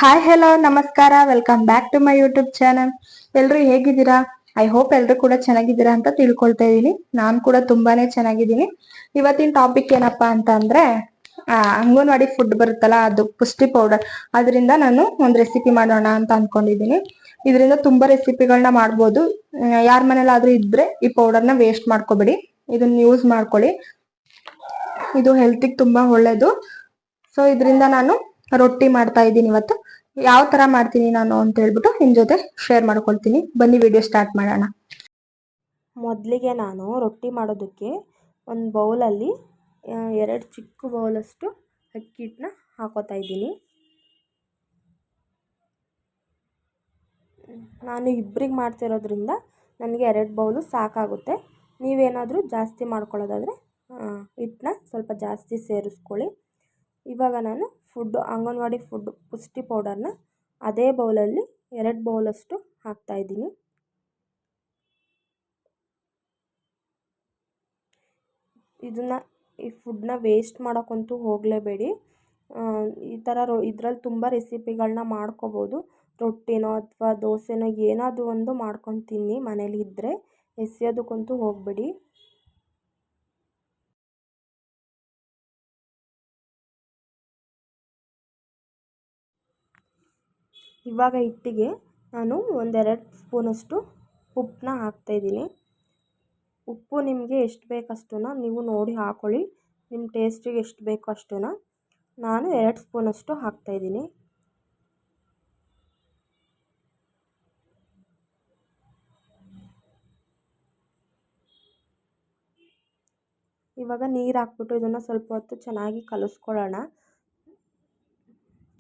Hi hello ನಮಸ್ಕಾರ, welcome back to my YouTube channel. ಎಲ್ರು ಹೇಗಿದ್ದೀರಾ? ಐ ಹೋಪ್ ಎಲ್ರು ಕೂಡ ಚೆನ್ನಾಗಿದ್ದೀರಾ ಅಂತ ತಿಳ್ಕೊಳ್ತಾ ಇದ್ದೀನಿ. ನಾನು ಕೂಡ ತುಂಬಾನೇ ಚೆನ್ನಾಗಿದ್ದೀನಿ. ಇವತ್ತಿನ ಟಾಪಿಕ್ ಏನಪ್ಪಾ ಅಂತ ಅಂದ್ರೆ ಅಂಗನವಾಡಿ ಫುಡ್ ಬರುತ್ತಲ್ಲ, ಅದು ಪುಷ್ಟಿ ಪೌಡರ್. ಅದರಿಂದ ನಾನು ಒಂದು ರೆಸಿಪಿ ಮಾಡೋಣ ಅಂತ ಅನ್ಕೊಂಡಿದ್ದೀನಿ. ಇದರಿಂದ ತುಂಬಾ ರೆಸಿಪಿಗಳನ್ನ ಮಾಡ್ಬೋದು. ಯಾರ ಮನೇಲಾದ್ರೂ ಇದ್ರೆ ಈ ಪೌಡರ್ನ ವೇಸ್ಟ್ ಮಾಡ್ಕೋಬೇಡಿ, ಇದನ್ನ ಯೂಸ್ ಮಾಡ್ಕೊಳ್ಳಿ. ಇದು ಹೆಲ್ತಿಗೆ ತುಂಬಾ ಒಳ್ಳೇದು. ಸೊ ಇದರಿಂದ ನಾನು ರೊಟ್ಟಿ ಮಾಡ್ತಾ ಇದ್ದೀನಿ ಇವತ್ತು. ಯಾವ ತರ ಮಾಡ್ತೀನಿ ನಾನು ಅಂತ ಹೇಳ್ಬಿಟ್ಟು ನಿಮ್ ಜೊತೆ ಶೇರ್ ಮಾಡ್ಕೊಳ್ತೀನಿ. ಬನ್ನಿ ವಿಡಿಯೋ ಸ್ಟಾರ್ಟ್ ಮಾಡೋಣ. ಮೊದಲಿಗೆ ನಾನು ರೊಟ್ಟಿ ಮಾಡೋದಕ್ಕೆ ಒಂದು ಬೌಲಲ್ಲಿ 2 ಚಿಕ್ಕ ಬೌಲಷ್ಟು ಅಕ್ಕಿ ಹಿಟ್ಟನ್ನ ಹಾಕೋತಾ ಇದ್ದೀನಿ. ನಾನು ಇಬ್ಬರಿಗೆ ಮಾಡ್ತಿರೋದ್ರಿಂದ ನನಗೆ 2 ಬೌಲು ಸಾಕಾಗುತ್ತೆ. ನೀವೇನಾದರೂ ಜಾಸ್ತಿ ಮಾಡ್ಕೊಳ್ಳೋದಾದರೆ ಹಿಟ್ಟನ್ನ ಸ್ವಲ್ಪ ಜಾಸ್ತಿ ಸೇರಿಸ್ಕೊಳ್ಳಿ. ಇವಾಗ ನಾನು ಅಂಗನವಾಡಿ ಫುಡ್ ಪುಷ್ಟಿ ಪೌಡರ್ನ ಅದೇ ಬೌಲಲ್ಲಿ 2 ಬೌಲಷ್ಟು ಹಾಕ್ತಾಯಿದ್ದೀನಿ. ಈ ಫುಡ್ನ ವೇಸ್ಟ್ ಮಾಡೋಕ್ಕಂತೂ ಹೋಗಲೇಬೇಡಿ. ಈ ಥರ ಇದರಲ್ಲಿ ತುಂಬ ರೆಸಿಪಿಗಳನ್ನ ಮಾಡ್ಕೋಬೋದು. ರೊಟ್ಟಿನೋ ಅಥವಾ ದೋಸೆನೋ ಏನಾದರೂ ಒಂದು ಮಾಡ್ಕೊಂಡು ತಿನ್ನಿ, ಮನೇಲಿ ಇದ್ದರೆ ಎಸೆಯೋದಕ್ಕಂತೂ ಹೋಗಬೇಡಿ. ಇವಾಗ ಹಿಟ್ಟಿಗೆ ನಾನು 1-2 ಸ್ಪೂನಷ್ಟು ಉಪ್ಪನ್ನ ಹಾಕ್ತಾಯಿದ್ದೀನಿ. ಉಪ್ಪು ನಿಮಗೆ ಎಷ್ಟು ಬೇಕಷ್ಟನ್ನು ನೀವು ನೋಡಿ ಹಾಕ್ಕೊಳ್ಳಿ. ನಿಮ್ಮ ಟೇಸ್ಟಿಗೆ ಎಷ್ಟು ಬೇಕೋ ಅಷ್ಟನ್ನು. ನಾನು 2 ಸ್ಪೂನಷ್ಟು ಹಾಕ್ತಾಯಿದ್ದೀನಿ. ಇವಾಗ ನೀರು ಹಾಕ್ಬಿಟ್ಟು ಇದನ್ನು ಸ್ವಲ್ಪ ಹೊತ್ತು ಚೆನ್ನಾಗಿ ಕಲಿಸ್ಕೊಳ್ಳೋಣ.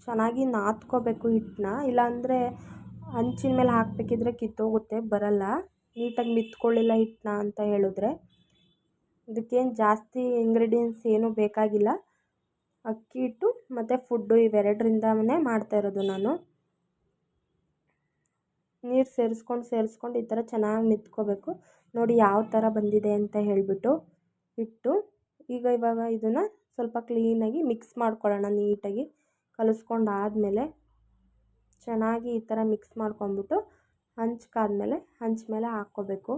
ಚೆನ್ನಾಗಿ ನಾದ್ಕೋಬೇಕು ಹಿಟ್ಟನ್ನ, ಇಲ್ಲಾಂದರೆ ಹಂಚಿನ ಮೇಲೆ ಹಾಕಬೇಕಿದ್ರೆ ಕಿತ್ತೋಗುತ್ತೆ, ಬರಲ್ಲ. ನೀಟಾಗಿ ಮಿತ್ಕೊಳ್ಳಿಲ್ಲ ಹಿಟ್ಟನ್ನ ಅಂತ ಹೇಳಿದ್ರೆ. ಇದಕ್ಕೇನು ಜಾಸ್ತಿ ಇಂಗ್ರೀಡಿಯೆಂಟ್ಸ್ ಏನೂ ಬೇಕಾಗಿಲ್ಲ. ಅಕ್ಕಿ ಹಿಟ್ಟು ಮತ್ತು ಫುಡ್ಡು ಇವೆರಡರಿಂದನೇ ಮಾಡ್ತಾ ಇರೋದು ನಾನು. ನೀರು ಸೇರಿಸ್ಕೊಂಡು ಈ ಥರ ಚೆನ್ನಾಗಿ ಮಿತ್ಕೋಬೇಕು. ನೋಡಿ ಯಾವ ಥರ ಬಂದಿದೆ ಅಂತ ಹೇಳಿಬಿಟ್ಟು ಹಿಟ್ಟು. ಇವಾಗ ಇದನ್ನು ಸ್ವಲ್ಪ ಕ್ಲೀನಾಗಿ ಮಿಕ್ಸ್ ಮಾಡ್ಕೊಳ್ಳೋಣ. ನೀಟಾಗಿ ಕಲಿಸ್ಕೊಂಡಾದಮೇಲೆ ಚೆನ್ನಾಗಿ ಈ ಥರ ಮಿಕ್ಸ್ ಮಾಡ್ಕೊಂಬಿಟ್ಟು ಹಂಚ್ಕಾದ್ಮೇಲೆ ಹಂಚ್ ಮೇಲೆ ಹಾಕ್ಕೋಬೇಕು.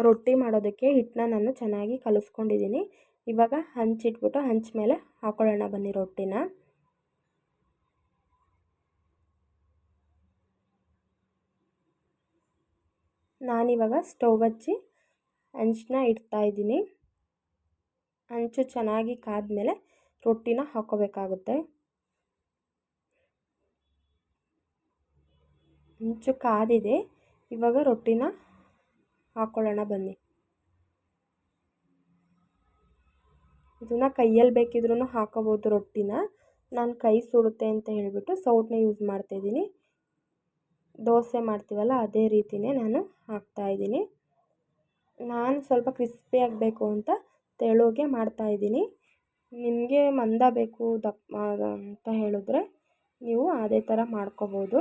ರೊಟ್ಟಿ ಮಾಡೋದಕ್ಕೆ ಹಿಟ್ಟನ್ನ ನಾನು ಚೆನ್ನಾಗಿ ಕಲಿಸ್ಕೊಂಡಿದ್ದೀನಿ. ಇವಾಗ ಹಂಚಿಟ್ಬಿಟ್ಟು ಹಂಚ್ ಮೇಲೆ ಹಾಕ್ಕೊಳ್ಳೋಣ ಬನ್ನಿ ರೊಟ್ಟಿನ. ನಾನಿವಾಗ ಸ್ಟವ್ ಹಚ್ಚಿ ಹಂಚನ್ನ ಇಡ್ತಾಯಿದ್ದೀನಿ. ಹಂಚು ಚೆನ್ನಾಗಿ ಕಾದ್ಮೇಲೆ ರೊಟ್ಟಿನ ಹಾಕ್ಕೋಬೇಕಾಗುತ್ತೆ. ಹಂಚು ಕಾದಿದೆ, ಇವಾಗ ರೊಟ್ಟಿನ ಹಾಕ್ಕೊಳ್ಳೋಣ ಬನ್ನಿ. ಇದನ್ನು ಕೈಯಲ್ಲಿ ಬೇಕಿದ್ರೂ ಹಾಕೋಬೋದು ರೊಟ್ಟಿನ. ನಾನು ಕೈ ಸುಡುತ್ತೆ ಅಂತ ಹೇಳಿಬಿಟ್ಟು ಸೌಟನ್ನ ಯೂಸ್ ಮಾಡ್ತಾಯಿದ್ದೀನಿ. ದೋಸೆ ಮಾಡ್ತೀವಲ್ಲ ಅದೇ ರೀತಿಯೇ ನಾನು ಹಾಕ್ತಾಯಿದ್ದೀನಿ. ನಾನು ಸ್ವಲ್ಪ ಕ್ರಿಸ್ಪಿ ಆಗಬೇಕು ಅಂತ ತೆಳುಗೆ ಮಾಡ್ತಾಯಿದ್ದೀನಿ. ನಿಮಗೆ ಮಂದ ಬೇಕು ದಪ್ಪ ಅಂತ ಹೇಳಿದ್ರೆ ನೀವು ಅದೇ ಥರ ಮಾಡ್ಕೋಬೋದು.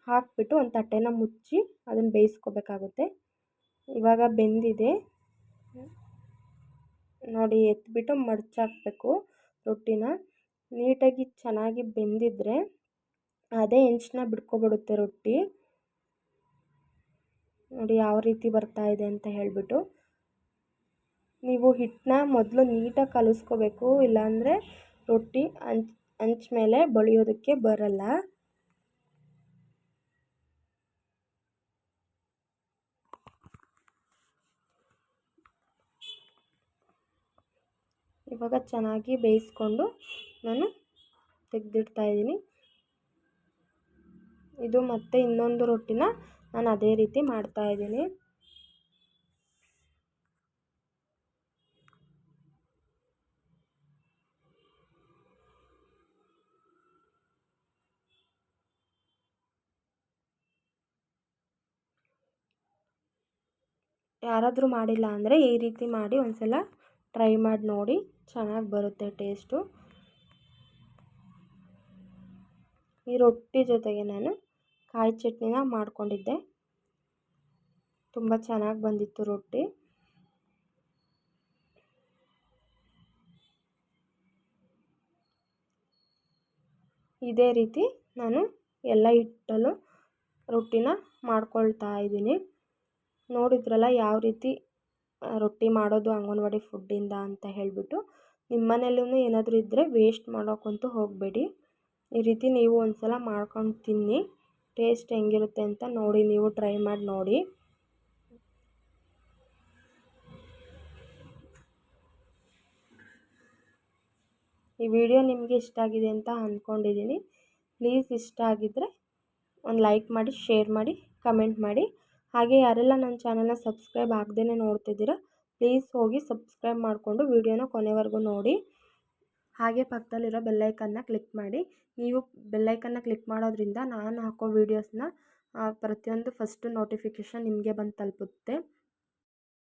ಹಾಕ್ಬಿಟ್ಟು ಒಂದು ತಟ್ಟೆನ ಮುಚ್ಚಿ ಅದನ್ನು ಬೇಯಿಸ್ಕೋಬೇಕಾಗುತ್ತೆ. ಇವಾಗ ಬೆಂದಿದೆ ನೋಡಿ, ಎತ್ಬಿಟ್ಟು ಮಡಚಾಕಬೇಕು ರೊಟ್ಟಿನ. ನೀಟಾಗಿ ಚೆನ್ನಾಗಿ ಬೆಂದಿದ್ರೆ ಅದೇ ಹೆಂಚನ್ನ ಬಿಡ್ಕೊಬಿಡುತ್ತೆ ರೊಟ್ಟಿ. ನೋಡಿ ಯಾವ ರೀತಿ ಬರ್ತಾ ಇದೆ ಅಂತ ಹೇಳಿಬಿಟ್ಟು. ನೀವು ಹಿಟ್ಟನ್ನ ಮೊದಲು ನೀಟಾಗಿ ಕಲಿಸ್ಕೋಬೇಕು, ಇಲ್ಲಾಂದರೆ ರೊಟ್ಟಿ ಹಂಚ ಮೇಲೆ ಬಳಿಯೋದಕ್ಕೆ ಬರಲ್ಲ. ಇವಾಗ ಚೆನ್ನಾಗಿ ಬೇಯಿಸ್ಕೊಂಡು ನಾನು ತೆಗೆದಿಡ್ತಾಯಿದ್ದೀನಿ. ಇದು ಮತ್ತೆ ಇನ್ನೊಂದು ರೊಟ್ಟಿನ ನಾನು ಅದೇ ರೀತಿ ಮಾಡ್ತಾಯಿದ್ದೀನಿ. ಯಾರಾದರೂ ಮಾಡಿಲ್ಲ ಅಂದರೆ ಈ ರೀತಿ ಮಾಡಿ ಒಂದ್ಸಲ ಟ್ರೈ ಮಾಡಿ ನೋಡಿ, ಚೆನ್ನಾಗಿ ಬರುತ್ತೆ ಟೇಸ್ಟು. ಈ ರೊಟ್ಟಿ ಜೊತೆಗೆ ನಾನು ಕಾಯಿ ಚಟ್ನಿನ ಮಾಡ್ಕೊಂಡಿದ್ದೆ, ತುಂಬ ಚೆನ್ನಾಗಿ ಬಂದಿತ್ತು ರೊಟ್ಟಿ. ಇದೇ ರೀತಿ ನಾನು ಎಲ್ಲ ಹಿಟ್ಟಲ್ಲೂ ರೊಟ್ಟಿನ ಮಾಡ್ಕೊಳ್ತಾ ಇದ್ದೀನಿ. ನೋಡಿದ್ರಲ್ಲ ಯಾವ ರೀತಿ ರೊಟ್ಟಿ ಮಾಡೋದು ಅಂಗನವಾಡಿ ಫುಡ್ಡಿಂದ ಅಂತ ಹೇಳಿಬಿಟ್ಟು. ನಿಮ್ಮ ಮನೆಯಲ್ಲೂ ಏನಾದರೂ ಇದ್ದರೆ ವೇಸ್ಟ್ ಮಾಡೋಕ್ಕಂತೂ ಹೋಗಬೇಡಿ. ಈ ರೀತಿ ನೀವು ಒಂದು ಸಲ ಮಾಡ್ಕೊಂಡು ತಿನ್ನಿ, ಟೇಸ್ಟ್ ಹೆಂಗಿರುತ್ತೆ ಅಂತ ನೋಡಿ, ನೀವು ಟ್ರೈ ಮಾಡಿ ನೋಡಿ. ಈ ವಿಡಿಯೋ ನಿಮಗೆ ಇಷ್ಟ ಆಗಿದೆ ಅಂತ ಅಂದ್ಕೊಂಡಿದ್ದೀನಿ. ಪ್ಲೀಸ್ ಇಷ್ಟ ಆಗಿದ್ದರೆ ಒಂದು ಲೈಕ್ ಮಾಡಿ, ಶೇರ್ ಮಾಡಿ, ಕಮೆಂಟ್ ಮಾಡಿ. ಹಾಗೆ ಯಾರೆಲ್ಲ ನನ್ನ ಚಾನಲ್ನ ಸಬ್ಸ್ಕ್ರೈಬ್ ಆಗದೇ ನೋಡ್ತಿದ್ದೀರಾ ಪ್ಲೀಸ್ ಹೋಗಿ ಸಬ್ಸ್ಕ್ರೈಬ್ ಮಾಡಿಕೊಂಡು ವಿಡಿಯೋನ ಕೊನೆವರೆಗೂ ನೋಡಿ. ಹಾಗೆ ಪಕ್ಕದಲ್ಲಿರೋ ಬೆಲ್ಲೈಕನ್ನ ಕ್ಲಿಕ್ ಮಾಡಿ. ನೀವು ಬೆಲ್ಲೈಕನ್ನ ಕ್ಲಿಕ್ ಮಾಡೋದ್ರಿಂದ ನಾನು ಹಾಕೋ ವೀಡಿಯೋಸ್ನ ಪ್ರತಿಯೊಂದು ಫಸ್ಟು ನೋಟಿಫಿಕೇಷನ್ ನಿಮಗೆ ಬಂದು ತಲುಪುತ್ತೆ.